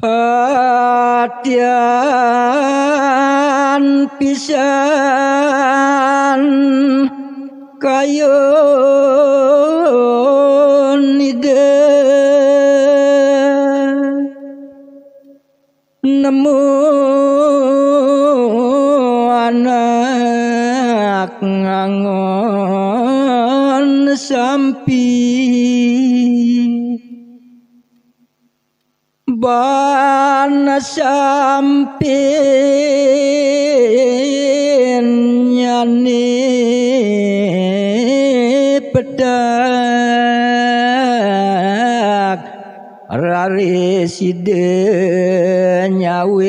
Atian pisan kayo nide nemu anak ngangon sampi bana sampin nyani pedak rari side nyawis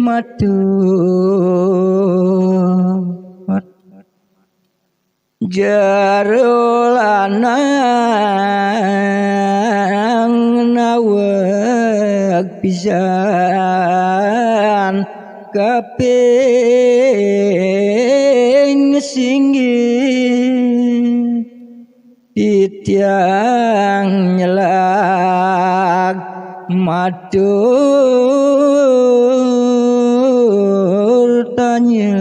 matu jarulanang naweg pisan kaping singgih titiang nyelak matur tanya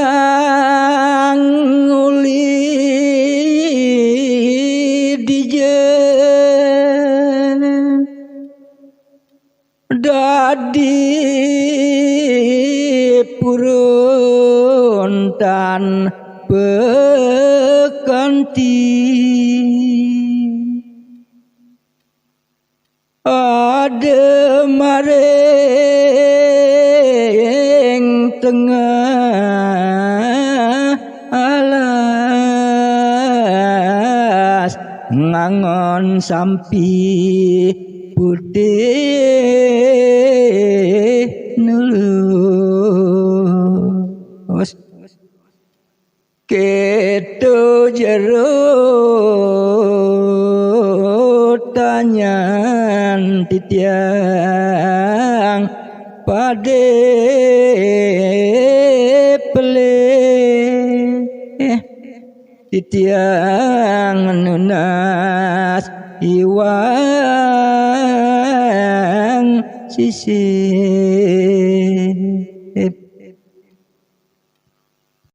jerulanang uli dijen dadi purun tan bekanti ademaring tengah alas ngangon sampi putih nulus keto jero tanyan titiang pade pele titiang nunas iwang sisi